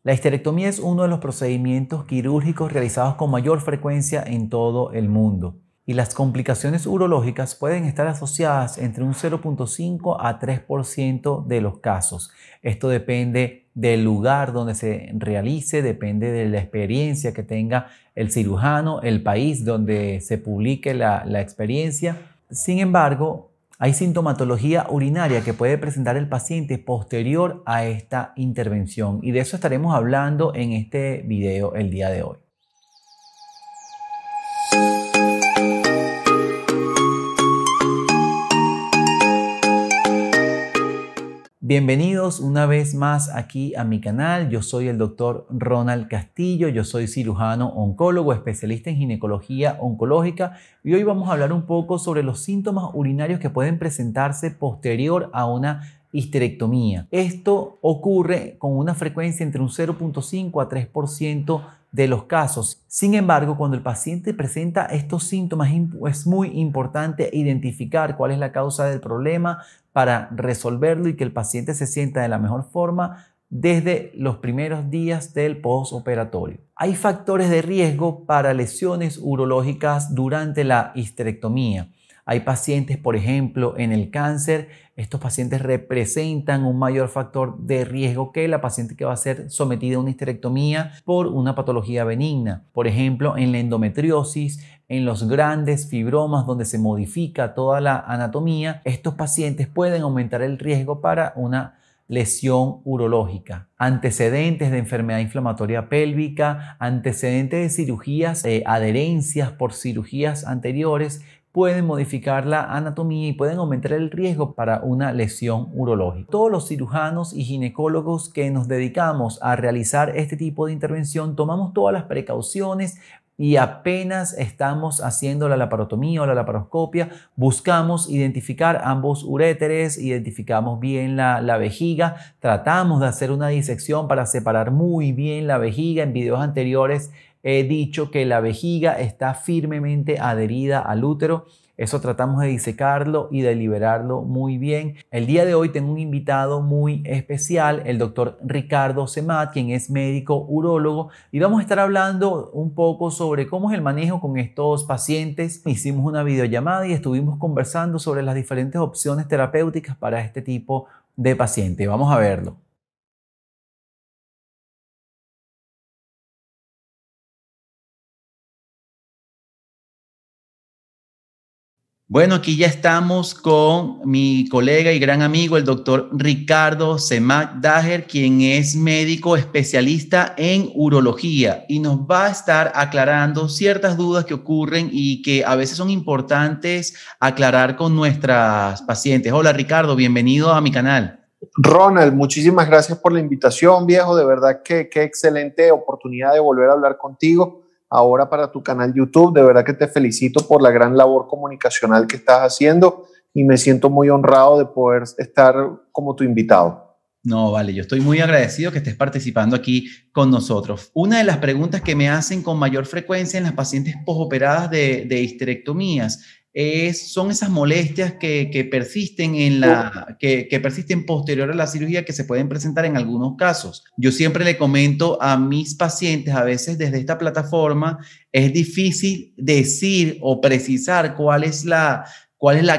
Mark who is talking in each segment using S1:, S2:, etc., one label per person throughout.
S1: La histerectomía es uno de los procedimientos quirúrgicos realizados con mayor frecuencia en todo el mundo y las complicaciones urológicas pueden estar asociadas entre un 0,5 a 3% de los casos. Esto depende del lugar donde se realice, depende de la experiencia que tenga el cirujano, el país donde se publique la experiencia. Sin embargo, hay sintomatología urinaria que puede presentar el paciente posterior a esta intervención y de eso estaremos hablando en este video el día de hoy. Bienvenidos una vez más aquí a mi canal. Yo soy el doctor Ronald Castillo, yo soy cirujano oncólogo, especialista en ginecología oncológica y hoy vamos a hablar un poco sobre los síntomas urinarios que pueden presentarse posterior a una histerectomía. Esto ocurre con una frecuencia entre un 0,5 a 3% de los casos. Sin embargo, cuando el paciente presenta estos síntomas es muy importante identificar cuál es la causa del problema para resolverlo y que el paciente se sienta de la mejor forma desde los primeros días del postoperatorio. Hay factores de riesgo para lesiones urológicas durante la histerectomía. Hay pacientes, por ejemplo, en el cáncer, estos pacientes representan un mayor factor de riesgo que la paciente que va a ser sometida a una histerectomía por una patología benigna. Por ejemplo, en la endometriosis, en los grandes fibromas donde se modifica toda la anatomía, estos pacientes pueden aumentar el riesgo para una lesión urológica. Antecedentes de enfermedad inflamatoria pélvica, antecedentes de cirugías, adherencias por cirugías anteriores, pueden modificar la anatomía y pueden aumentar el riesgo para una lesión urológica. Todos los cirujanos y ginecólogos que nos dedicamos a realizar este tipo de intervención tomamos todas las precauciones y apenas estamos haciendo la laparotomía o la laparoscopia, buscamos identificar ambos uréteres, identificamos bien la vejiga, tratamos de hacer una disección para separar muy bien la vejiga. En videos anteriores he dicho que la vejiga está firmemente adherida al útero. Eso tratamos de disecarlo y de liberarlo muy bien. El día de hoy tengo un invitado muy especial, el doctor Ricardo Semat, quien es médico urólogo, y vamos a estar hablando un poco sobre cómo es el manejo con estos pacientes. Hicimos una videollamada y estuvimos conversando sobre las diferentes opciones terapéuticas para este tipo de paciente. Vamos a verlo. Bueno, aquí ya estamos con mi colega y gran amigo, el doctor Ricardo Semat Daher, quien es médico especialista en urología y nos va a estar aclarando ciertas dudas que ocurren y que a veces son importantes aclarar con nuestras pacientes. Hola Ricardo, bienvenido a mi canal.
S2: Ronald, muchísimas gracias por la invitación, viejo. De verdad que qué excelente oportunidad de volver a hablar contigo ahora para tu canal YouTube. De verdad que te felicito por la gran labor comunicacional que estás haciendo y me siento muy honrado de poder estar como tu invitado.
S1: No, vale, yo estoy muy agradecido que estés participando aquí con nosotros. Una de las preguntas que me hacen con mayor frecuencia en las pacientes posoperadas de histerectomías son esas molestias que persisten que persisten posterior a la cirugía, que se pueden presentar en algunos casos. Yo siempre le comento a mis pacientes, a veces desde esta plataforma es difícil decir o precisar cuál es la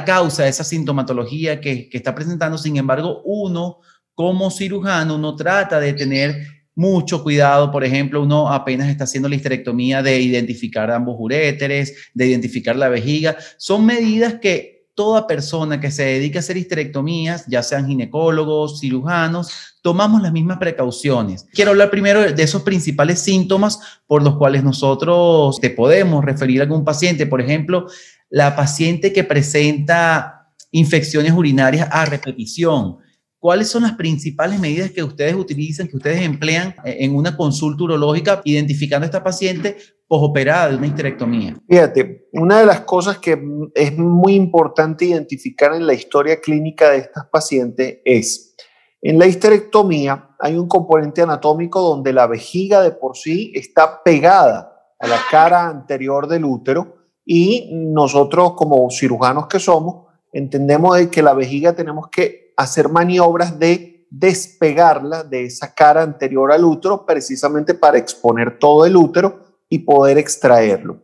S1: causa de esa sintomatología que está presentando. Sin embargo, uno como cirujano, uno trata de tener mucho cuidado. Por ejemplo, uno apenas está haciendo la histerectomía de identificar ambos uréteres, de identificar la vejiga. Son medidas que toda persona que se dedica a hacer histerectomías, ya sean ginecólogos, cirujanos, tomamos las mismas precauciones. Quiero hablar primero de esos principales síntomas por los cuales nosotros te podemos referir a algún paciente. Por ejemplo, la paciente que presenta infecciones urinarias a repetición. ¿Cuáles son las principales medidas que ustedes utilizan, que ustedes emplean en una consulta urológica identificando a esta paciente posoperada de una histerectomía?
S2: Fíjate, una de las cosas que es muy importante identificar en la historia clínica de estas pacientes es, en la histerectomía hay un componente anatómico donde la vejiga de por sí está pegada a la cara anterior del útero y nosotros como cirujanos que somos entendemos de que la vejiga tenemos que hacer maniobras de despegarla de esa cara anterior al útero precisamente para exponer todo el útero y poder extraerlo.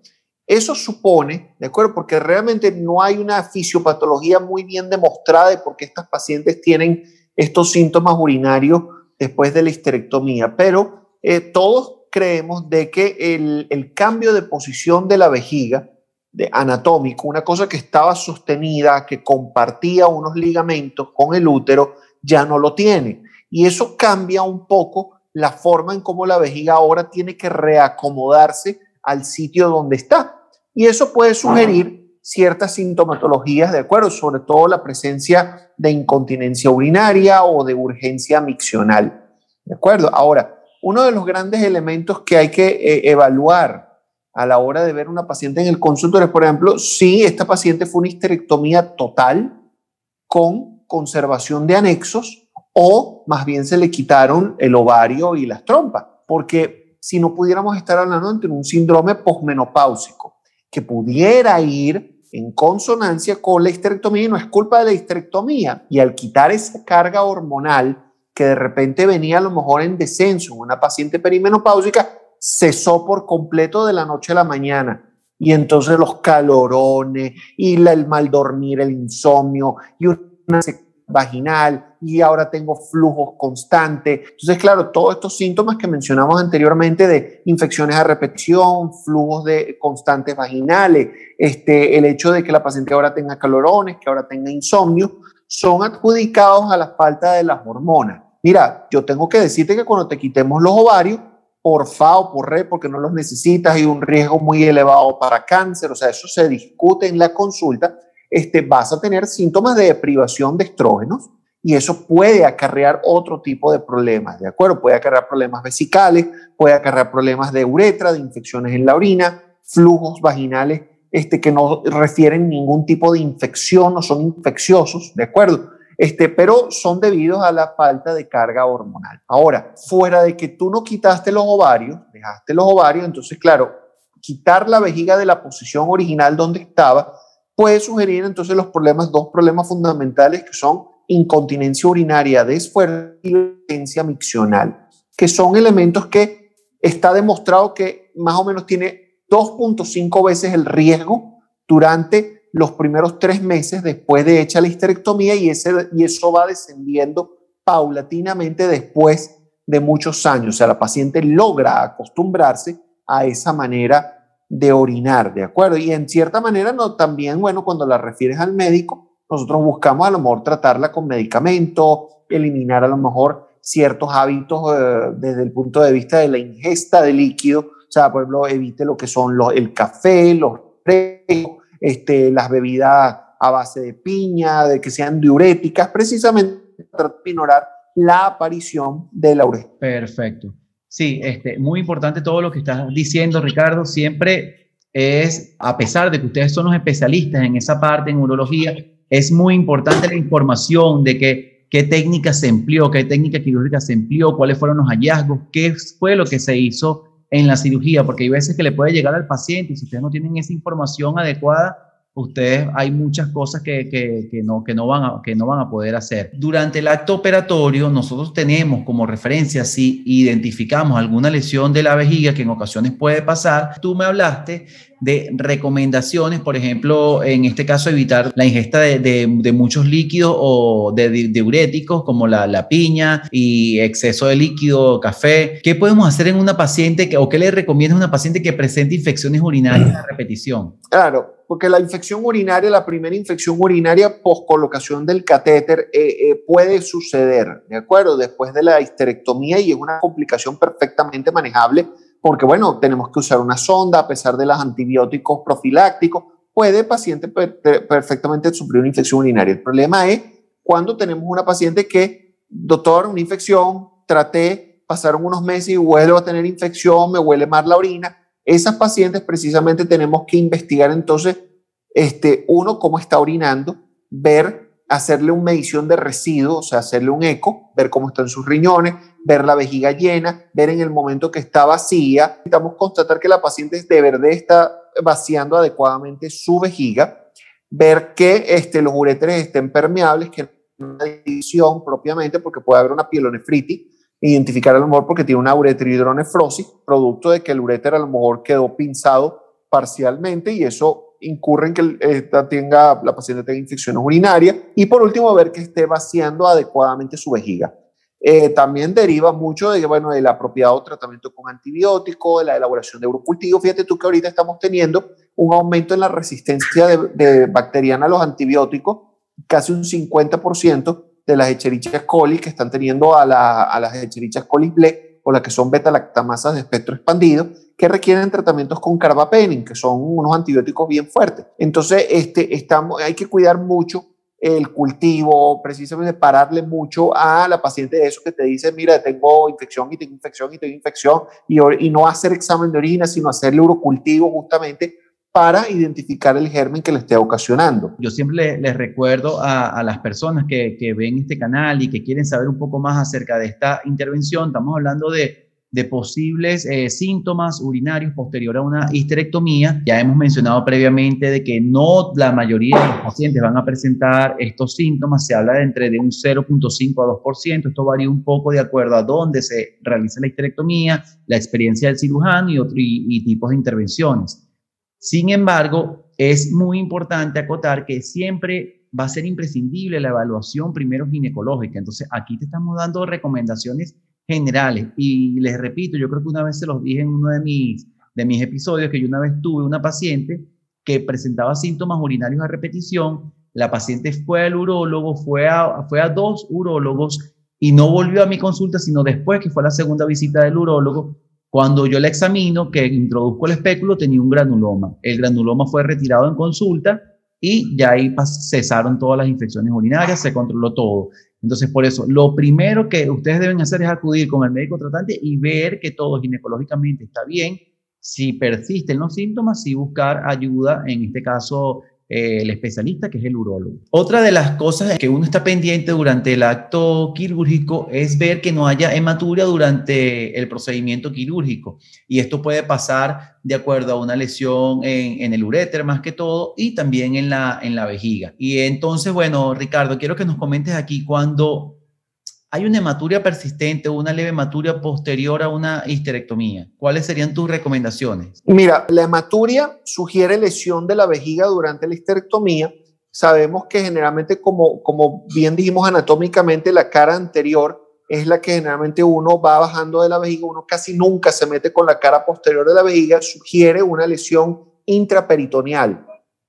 S2: Eso supone, ¿de acuerdo? Porque realmente no hay una fisiopatología muy bien demostrada de por qué estas pacientes tienen estos síntomas urinarios después de la histerectomía, pero todos creemos de que el cambio de posición de la vejiga, anatómico, una cosa que estaba sostenida, que compartía unos ligamentos con el útero, ya no lo tiene. Y eso cambia un poco la forma en cómo la vejiga ahora tiene que reacomodarse al sitio donde está. Y eso puede sugerir ciertas sintomatologías, ¿de acuerdo? Sobre todo la presencia de incontinencia urinaria o de urgencia miccional, ¿de acuerdo? Ahora, uno de los grandes elementos que hay que evaluar a la hora de ver una paciente en el consultorio, por ejemplo, si esta paciente fue una histerectomía total con conservación de anexos o más bien se le quitaron el ovario y las trompas, porque si no pudiéramos estar hablando de un síndrome posmenopáusico que pudiera ir en consonancia con la histerectomía y no es culpa de la histerectomía. Y al quitar esa carga hormonal que de repente venía a lo mejor en descenso en una paciente perimenopáusica, cesó por completo de la noche a la mañana. Y entonces los calorones y el mal dormir, el insomnio y una vaginal y ahora tengo flujos constantes. Entonces, claro, todos estos síntomas que mencionamos anteriormente de infecciones a repetición, flujos constantes vaginales, el hecho de que la paciente ahora tenga calorones, que ahora tenga insomnio, son adjudicados a la falta de las hormonas. Mira, yo tengo que decirte que cuando te quitemos los ovarios, por FA o por RE, porque no los necesitas, hay un riesgo muy elevado para cáncer, o sea, eso se discute en la consulta, vas a tener síntomas de privación de estrógenos y eso puede acarrear otro tipo de problemas, ¿de acuerdo? Puede acarrear problemas vesicales, puede acarrear problemas de uretra, de infecciones en la orina, flujos vaginales que no refieren ningún tipo de infección, no son infecciosos, ¿de acuerdo? Pero son debidos a la falta de carga hormonal. Ahora, fuera de que tú no quitaste los ovarios, dejaste los ovarios, entonces, claro, quitar la vejiga de la posición original donde estaba puede sugerir entonces dos problemas fundamentales que son incontinencia urinaria de esfuerzo y urgencia miccional, que son elementos que está demostrado que más o menos tiene 2.5 veces el riesgo durante los primeros 3 meses después de hecha la histerectomía y eso va descendiendo paulatinamente después de muchos años. O sea, la paciente logra acostumbrarse a esa manera de orinar, ¿de acuerdo? Y en cierta manera también, bueno, cuando la refieres al médico, nosotros buscamos a lo mejor tratarla con medicamentos, eliminar a lo mejor ciertos hábitos desde el punto de vista de la ingesta de líquido, o sea, por ejemplo, evite lo que son el café, los refrescos, las bebidas a base de piña, de que sean diuréticas, precisamente para ignorar la aparición de la urgencia.
S1: Perfecto. Sí, muy importante todo lo que estás diciendo, Ricardo. Siempre es, a pesar de que ustedes son los especialistas en esa parte, en urología, es muy importante la información de qué técnica se empleó, qué técnica quirúrgica se empleó, cuáles fueron los hallazgos, qué fue lo que se hizo en la cirugía, porque hay veces que le puede llegar al paciente y si ustedes no tienen esa información adecuada, hay muchas cosas que no van a poder hacer. Durante el acto operatorio, nosotros tenemos como referencia, si identificamos alguna lesión de la vejiga, que en ocasiones puede pasar, tú me hablaste de recomendaciones, por ejemplo, en este caso, evitar la ingesta de muchos líquidos o de diuréticos, como la piña y exceso de líquido, café. ¿Qué podemos hacer en una paciente o qué le recomiendas a una paciente que presente infecciones urinarias a repetición?
S2: Claro, porque la infección urinaria, la primera infección urinaria post colocación del catéter puede suceder, ¿de acuerdo? Después de la histerectomía y es una complicación perfectamente manejable porque, bueno, tenemos que usar una sonda a pesar de los antibióticos profilácticos. Puede el paciente perfectamente sufrir una infección urinaria. El problema es cuando tenemos una paciente que, doctor, una infección, traté, pasaron unos meses y vuelvo a tener infección, me huele mal la orina. Esas pacientes precisamente tenemos que investigar entonces, uno, cómo está orinando, hacerle una medición de residuos, o sea, hacerle un eco, ver cómo están sus riñones, ver la vejiga llena, ver en el momento que está vacía. Necesitamos constatar que la paciente de verdad está vaciando adecuadamente su vejiga, ver que los uréteres estén permeables, que una división propiamente, porque puede haber una pielonefritis, identificar a lo mejor porque tiene una ureterohidronefrosis, producto de que el uréter a lo mejor quedó pinzado parcialmente y eso incurre en que la paciente tenga infecciones urinarias. Y por último, ver que esté vaciando adecuadamente su vejiga. También deriva mucho del apropiado tratamiento con antibióticos, de la elaboración de urocultivos. Fíjate tú que ahorita estamos teniendo un aumento en la resistencia de bacteriana a los antibióticos, casi un 50% de las Escherichia coli que están teniendo a las Escherichia coli ble, o las que son beta-lactamasas de espectro expandido, que requieren tratamientos con carbapenem, que son unos antibióticos bien fuertes. Entonces, hay que cuidar mucho el cultivo, precisamente pararle mucho a la paciente de eso que te dice, mira, tengo infección y tengo infección y tengo infección, y no hacer examen de orina, sino hacerle urocultivo justamente para identificar el germen que le esté ocasionando.
S1: Yo siempre les recuerdo a las personas que ven este canal y que quieren saber un poco más acerca de esta intervención. Estamos hablando de posibles síntomas urinarios posterior a una histerectomía. Ya hemos mencionado previamente de que no la mayoría de los pacientes van a presentar estos síntomas. Se habla de un 0.5 a 2%. Esto varía un poco de acuerdo a dónde se realiza la histerectomía, la experiencia del cirujano y tipos de intervenciones. Sin embargo, es muy importante acotar que siempre va a ser imprescindible la evaluación primero ginecológica. Entonces, aquí te estamos dando recomendaciones generales. Y les repito, yo creo que una vez se los dije en uno de mis episodios, que yo una vez tuve una paciente que presentaba síntomas urinarios a repetición. La paciente fue al urólogo, fue a 2 urólogos y no volvió a mi consulta, sino después que fue a la segunda visita del urólogo. Cuando yo la examino, que introduzco el espéculo, tenía un granuloma. El granuloma fue retirado en consulta y ya ahí cesaron todas las infecciones urinarias, se controló todo. Entonces, por eso, lo primero que ustedes deben hacer es acudir con el médico tratante y ver que todo ginecológicamente está bien. Si persisten los síntomas, sí buscar ayuda, en este caso, el especialista, que es el urólogo. Otra de las cosas que uno está pendiente durante el acto quirúrgico es ver que no haya hematuria durante el procedimiento quirúrgico. Y esto puede pasar de acuerdo a una lesión en el uréter más que todo y también en la vejiga. Y entonces, bueno, Ricardo, quiero que nos comentes aquí cuando hay una hematuria persistente o una leve hematuria posterior a una histerectomía. ¿Cuáles serían tus recomendaciones?
S2: Mira, la hematuria sugiere lesión de la vejiga durante la histerectomía. Sabemos que generalmente, como bien dijimos anatómicamente, la cara anterior es la que generalmente uno va bajando de la vejiga, uno casi nunca se mete con la cara posterior de la vejiga, sugiere una lesión intraperitoneal.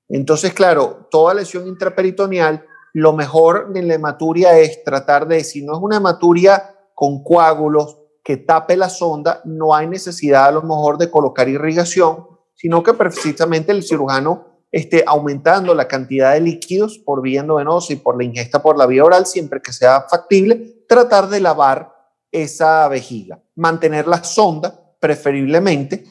S2: Entonces, claro, toda lesión intraperitoneal, lo mejor en la hematuria es tratar de, si no es una hematuria con coágulos que tape la sonda, no hay necesidad a lo mejor de colocar irrigación, sino que precisamente el cirujano esté aumentando la cantidad de líquidos por vía endovenosa y por la ingesta por la vía oral, siempre que sea factible, tratar de lavar esa vejiga, mantener la sonda preferiblemente.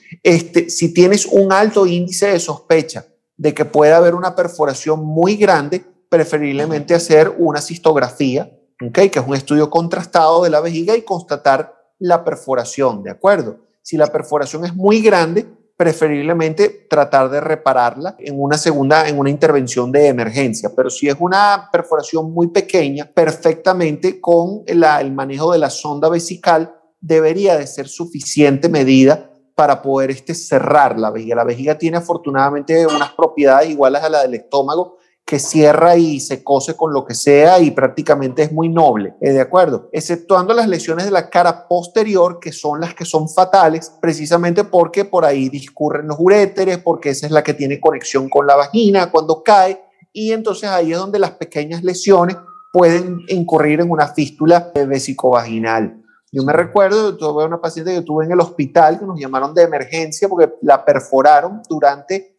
S2: Si tienes un alto índice de sospecha de que pueda haber una perforación muy grande, preferiblemente hacer una cistografía, ¿okay? Que es un estudio contrastado de la vejiga y constatar la perforación, ¿de acuerdo? Si la perforación es muy grande, preferiblemente tratar de repararla en una intervención de emergencia. Pero si es una perforación muy pequeña, perfectamente con el manejo de la sonda vesical debería de ser suficiente medida para poder cerrar la vejiga. La vejiga tiene afortunadamente unas propiedades iguales a la del estómago, que cierra y se cose con lo que sea y prácticamente es muy noble, ¿de acuerdo? Exceptuando las lesiones de la cara posterior, que son las que son fatales, precisamente porque por ahí discurren los uréteres, porque esa es la que tiene conexión con la vagina cuando cae, y entonces ahí es donde las pequeñas lesiones pueden incurrir en una fístula vesicovaginal. Yo me recuerdo, tuve una paciente que tuve en el hospital que nos llamaron de emergencia porque la perforaron durante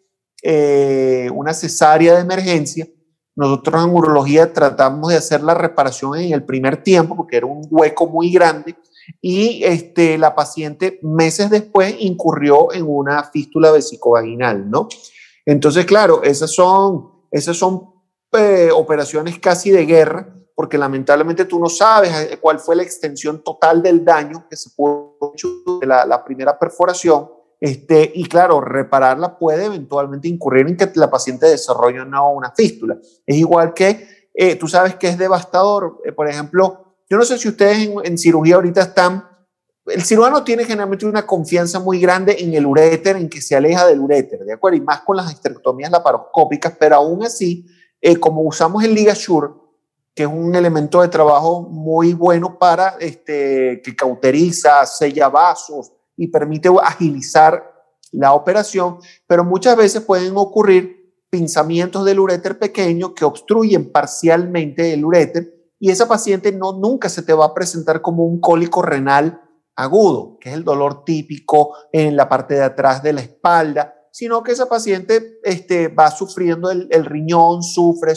S2: una cesárea de emergencia. Nosotros en urología tratamos de hacer la reparación en el primer tiempo porque era un hueco muy grande y la paciente meses después incurrió en una fístula vesicovaginal, ¿no? Entonces, claro, esas son operaciones casi de guerra, porque lamentablemente tú no sabes cuál fue la extensión total del daño que se pudo hacer de la primera perforación. Y claro, repararla puede eventualmente incurrir en que la paciente desarrolle una fístula. Es igual que tú sabes que es devastador. Por ejemplo, yo no sé si ustedes en cirugía ahorita están, el cirujano tiene generalmente una confianza muy grande en el uréter, en que se aleja del uréter, ¿de acuerdo? Y más con las histerectomías laparoscópicas, pero aún así, como usamos el LigaSure, que es un elemento de trabajo muy bueno para que cauteriza, sella vasos y permite agilizar la operación, pero muchas veces pueden ocurrir pinzamientos del uréter pequeño que obstruyen parcialmente el uréter, y esa paciente nunca se te va a presentar como un cólico renal agudo, que es el dolor típico en la parte de atrás de la espalda, sino que esa paciente va sufriendo el riñón, sufre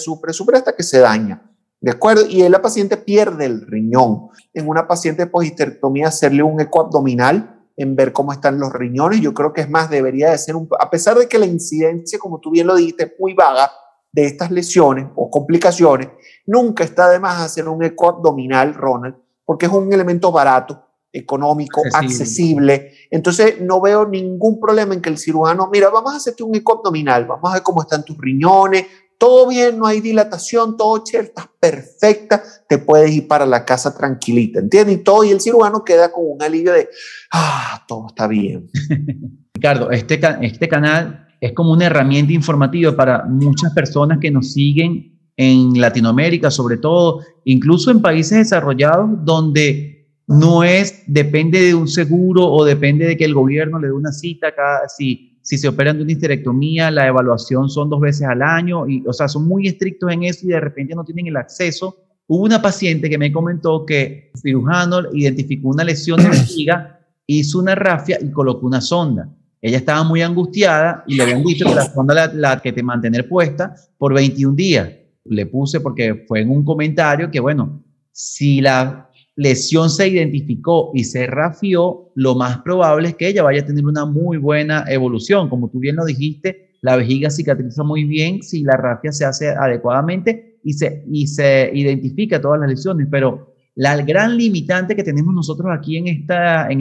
S2: hasta que se daña. ¿De acuerdo? Y la paciente pierde el riñón. En una paciente de poshisterectomía, hacerle un eco abdominal en ver cómo están los riñones, yo creo que es más, debería de ser a pesar de que la incidencia, como tú bien lo dijiste, es muy vaga de estas lesiones o complicaciones, nunca está de más hacer un eco abdominal, Ronald, porque es un elemento barato, económico, accesible. Entonces no veo ningún problema en que el cirujano, mira, vamos a hacerte un eco abdominal, vamos a ver cómo están tus riñones, todo bien, no hay dilatación, todo chévere, estás perfecta, te puedes ir para la casa tranquilita, ¿entiendes? Y el cirujano queda con un alivio de, todo está bien.
S1: Ricardo, este canal es como una herramienta informativa para muchas personas que nos siguen en Latinoamérica, sobre todo, incluso en países desarrollados donde depende de un seguro o depende de que el gobierno le dé una cita si se operan de una histerectomía, la evaluación son 2 veces al año, o sea, son muy estrictos en eso y de repente no tienen el acceso. Hubo una paciente que me comentó que el cirujano identificó una lesión de vejiga, hizo una rafia y colocó una sonda. Ella estaba muy angustiada y le habían dicho que la sonda la que te mantener puesta por 21 días. Le puse porque fue en un comentario que, bueno, si la lesión se identificó y se rafió, lo más probable es que ella vaya a tener una muy buena evolución. Como tú bien lo dijiste, la vejiga cicatriza muy bien si la rafia se hace adecuadamente y se identifica todas las lesiones, pero la gran limitante que tenemos nosotros aquí en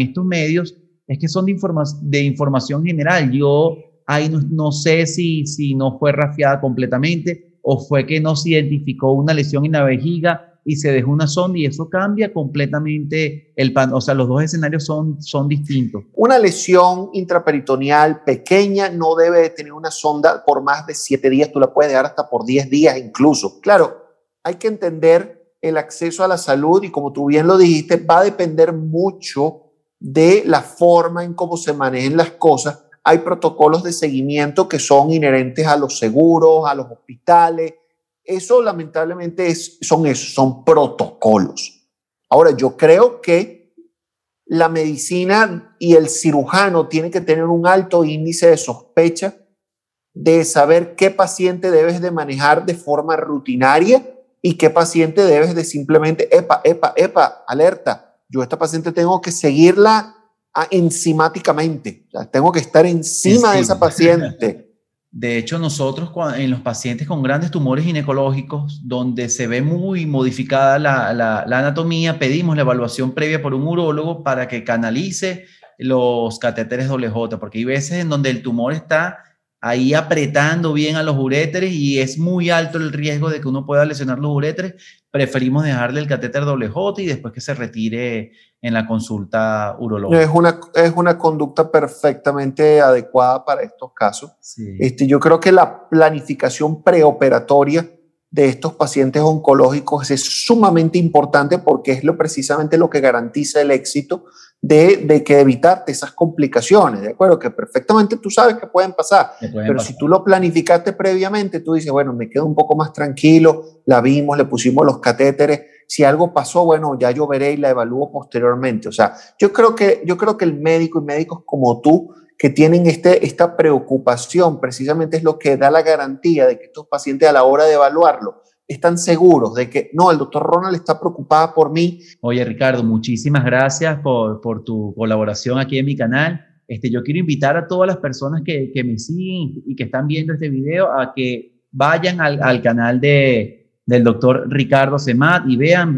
S1: estos medios es que son de información general. Yo ahí no sé si no fue rafiada completamente o fue que no se identificó una lesión en la vejiga y se dejó una sonda, y eso cambia completamente o sea, los dos escenarios son distintos.
S2: Una lesión intraperitoneal pequeña no debe de tener una sonda por más de 7 días, tú la puedes dejar hasta por 10 días incluso. Claro, hay que entender el acceso a la salud y como tú bien lo dijiste, va a depender mucho de la forma en cómo se manejen las cosas. Hay protocolos de seguimiento que son inherentes a los seguros, a los hospitales. Eso lamentablemente son protocolos. Ahora, yo creo que la medicina y el cirujano tienen que tener un alto índice de sospecha de saber qué paciente debes de manejar de forma rutinaria y qué paciente debes de simplemente, alerta, yo a esta paciente tengo que seguirla enzimáticamente, o sea, tengo que estar encima de esa paciente.
S1: De hecho, nosotros en los pacientes con grandes tumores ginecológicos, donde se ve muy modificada la anatomía, pedimos la evaluación previa por un urólogo para que canalice los catéteres WJ, porque hay veces en donde el tumor está ahí apretando bien a los uréteres y es muy alto el riesgo de que uno pueda lesionar los uréteres. Preferimos dejarle el catéter WJ y después que se retire en la consulta urológica.
S2: Es una conducta perfectamente adecuada para estos casos.
S1: Sí.
S2: Yo creo que la planificación preoperatoria de estos pacientes oncológicos es sumamente importante porque es precisamente lo que garantiza el éxito de que evitarte esas complicaciones, ¿de acuerdo? Que perfectamente tú sabes que pueden pasar, pero si tú lo planificaste previamente, tú dices, bueno, me quedo un poco más tranquilo, la vimos, le pusimos los catéteres, si algo pasó, bueno, ya yo veré y la evalúo posteriormente. O sea, yo creo que el médico y médicos como tú que tienen esta preocupación precisamente es lo que da la garantía de que estos pacientes a la hora de evaluarlo están seguros de que no, el doctor Ronald está preocupada por mí.
S1: Oye, Ricardo, muchísimas gracias por tu colaboración aquí en mi canal. Yo quiero invitar a todas las personas que me siguen y que están viendo este video a que vayan al canal del doctor Ricardo Semat y vean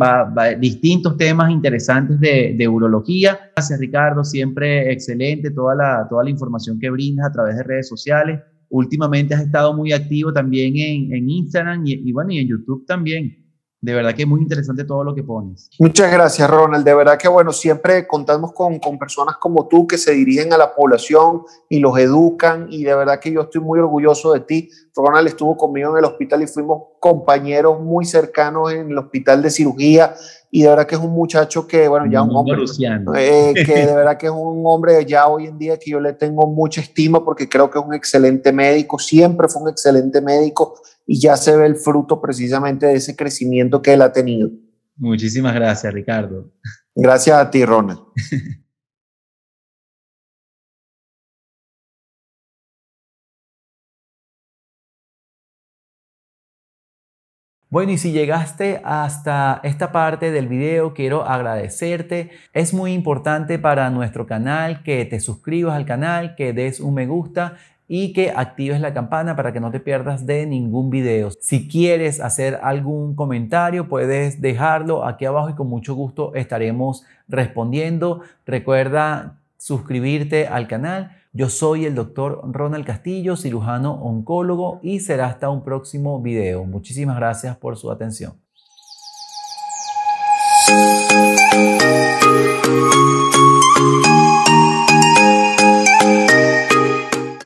S1: distintos temas interesantes de urología. Gracias, Ricardo, siempre excelente toda la información que brindas a través de redes sociales. últimamente has estado muy activo también en Instagram y bueno, y en YouTube también. De verdad que es muy interesante todo lo que pones.
S2: Muchas gracias, Ronald. De verdad que, bueno, siempre contamos con personas como tú que se dirigen a la población y los educan, y de verdad que yo estoy muy orgulloso de ti. Ronald estuvo conmigo en el hospital y fuimos compañeros muy cercanos en el hospital de cirugía, y de verdad que es un muchacho que, bueno, ya un hombre, que de verdad que es un hombre ya hoy en día que yo le tengo mucha estima porque creo que es un excelente médico, siempre fue un excelente médico, y ya se ve el fruto precisamente de ese crecimiento que él ha tenido.
S1: Muchísimas gracias, Ricardo.
S2: Gracias a ti, Ronald.
S1: Bueno, y si llegaste hasta esta parte del video, quiero agradecerte. Es muy importante para nuestro canal que te suscribas al canal, que des un me gusta y que actives la campana para que no te pierdas de ningún video. Si quieres hacer algún comentario, puedes dejarlo aquí abajo y con mucho gusto estaremos respondiendo. Recuerda suscribirte al canal. Yo soy el doctor Ronald Castillo, cirujano oncólogo, y será hasta un próximo video. Muchísimas gracias por su atención.